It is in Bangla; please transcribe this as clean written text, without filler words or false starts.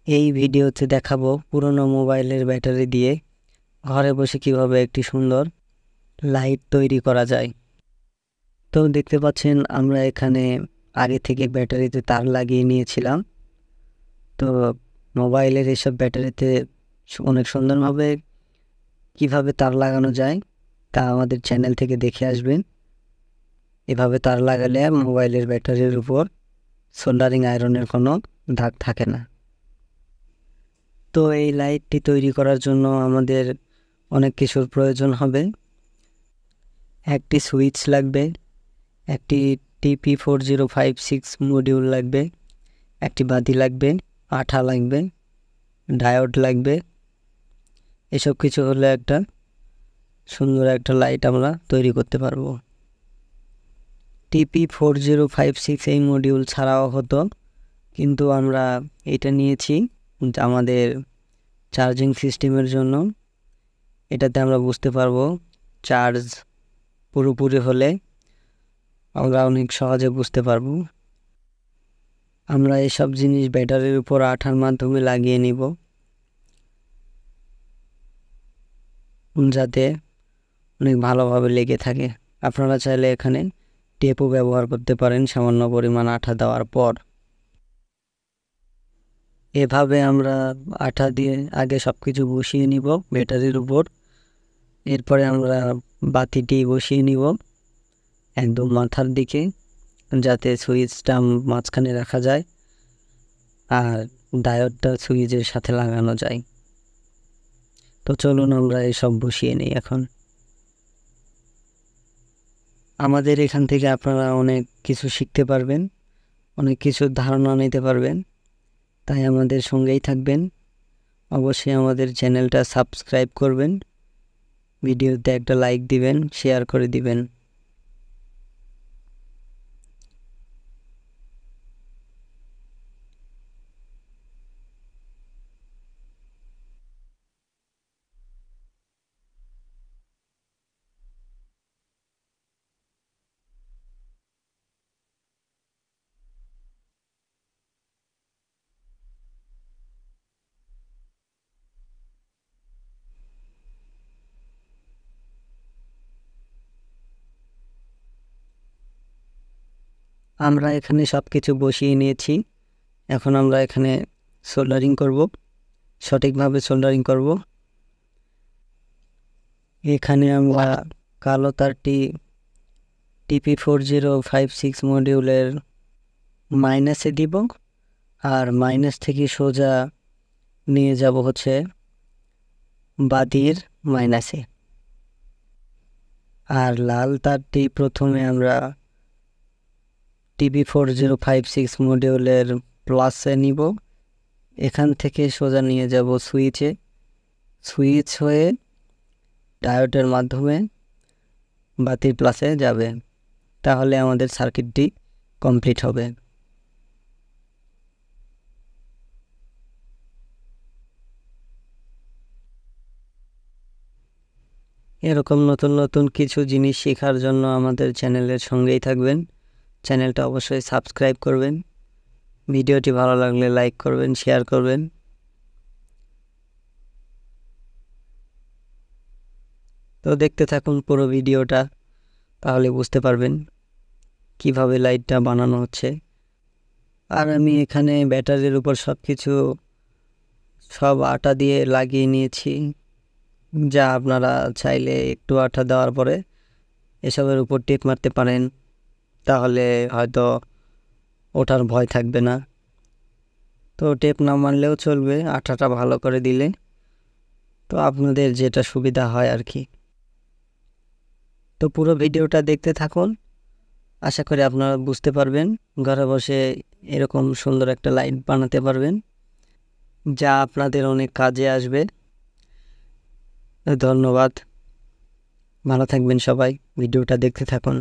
এই ভিডিওতে দেখাবো পুরনো মোবাইলের ব্যাটারি দিয়ে ঘরে বসে কিভাবে একটি সুন্দর লাইট তৈরি করা যায়। তো দেখতে পাচ্ছেন আমরা এখানে আগে থেকে ব্যাটারিতে তার লাগিয়ে নিয়েছিলাম। তো মোবাইলের এসব ব্যাটারিতে অনেক সুন্দরভাবে কিভাবে তার লাগানো যায় তা আমাদের চ্যানেল থেকে দেখে আসবেন। এভাবে তার লাগালে মোবাইলের ব্যাটারির উপর সোল্ডারিং আয়রনের কোনো দাগ থাকে না। তো এই লাইটটি তৈরি করার জন্য আমাদের অনেক কিছুর প্রয়োজন হবে। একটি সুইচ লাগবে, একটি TP4056 মডিউল লাগবে, একটি বাতি লাগবে, আঠা লাগবে, ডায়োড লাগবে। এসব কিছু হলে একটা সুন্দর একটা লাইট আমরা তৈরি করতে পারবো। TP4056 এই মডিউল ছাড়াও হতো, কিন্তু আমরা এটা নিয়েছি আমাদের চার্জিং সিস্টেমের জন্য। এটাতে আমরা বুঝতে পারবো চার্জ পুরোপুরি হলে আমরা অনেক সহজে বুঝতে পারবো। আমরা এসব জিনিস ব্যাটারির উপর আঠার মাধ্যমে লাগিয়ে নিব, যাতে অনেক ভালোভাবে লেগে থাকে। আপনারা চাইলে এখানে টেপও ব্যবহার করতে পারেন সামান্য পরিমাণ আঠা দেওয়ার পর। এভাবে আমরা আঠা দিয়ে আগে সব কিছু বসিয়ে নিব ব্যাটারির উপর। এরপরে আমরা বাতিটি বসিয়ে নিব একদম মাথার দিকে, যাতে সুইচটা মাঝখানে রাখা যায় আর ডায়োডটা সুইচের সাথে লাগানো যায়। তো চলুন আমরা এসব বসিয়ে নিই এখন। আমাদের এখান থেকে আপনারা অনেক কিছু শিখতে পারবেন, অনেক কিছু ধারণা নিতে পারবেন। তাই আমাদের সঙ্গেই থাকবেন। অবশ্যই আমাদের চ্যানেলটা সাবস্ক্রাইব করবেন, ভিডিওতে একটা লাইক দিবেন, শেয়ার করে দিবেন। আমরা এখানে সব কিছু বসিয়ে নিয়েছি। এখন আমরা এখানে সোল্ডারিং করব, সঠিকভাবে সোল্ডারিং করব। এখানে আমরা কালো তারটি TP4056 মডিউলের মাইনাসে দিব, আর মাইনাস থেকে সোজা নিয়ে যাব হচ্ছে বাতির মাইনাসে। আর লাল তারটি প্রথমে আমরা TP4056 মডিউলের প্লাসে নিব, এখান থেকে সোজা নিয়ে যাব সুইচে। সুইচ হয়ে ডায়োডের মাধ্যমে বাতির প্লাসে যাবে, তাহলে আমাদের সার্কিটটি কমপ্লিট হবে। এরকম নতুন নতুন কিছু জিনিস শেখার জন্য আমাদের চ্যানেলের সঙ্গেই থাকবেন। চ্যানেলটা অবশ্যই সাবস্ক্রাইব করবেন। ভিডিওটি ভালো লাগলে লাইক করবেন, শেয়ার করবেন। তো দেখতে থাকুন পুরো ভিডিওটা, তাহলে বুঝতে পারবেন কিভাবে লাইটটা বানানো হচ্ছে। আর আমি এখানে ব্যাটারির উপর সব আটা দিয়ে লাগিয়ে নিয়েছি, যা আপনারা চাইলে একটু আটা দেওয়ার পরে এসবের উপর টেপ মারতে পারেন, তাহলে হয়তো ওঠার ভয় থাকবে না। তো টেপ না মারলেও চলবে, আটাটা ভালো করে দিলে। তো আপনাদের যেটা সুবিধা হয় আর কি। তো পুরো ভিডিওটা দেখতে থাকুন, আশা করি আপনারা বুঝতে পারবেন। ঘরে বসে এরকম সুন্দর একটা লাইট বানাতে পারবেন, যা আপনাদের অনেক কাজে আসবে। ধন্যবাদ, ভালো থাকবেন সবাই, ভিডিওটা দেখতে থাকুন।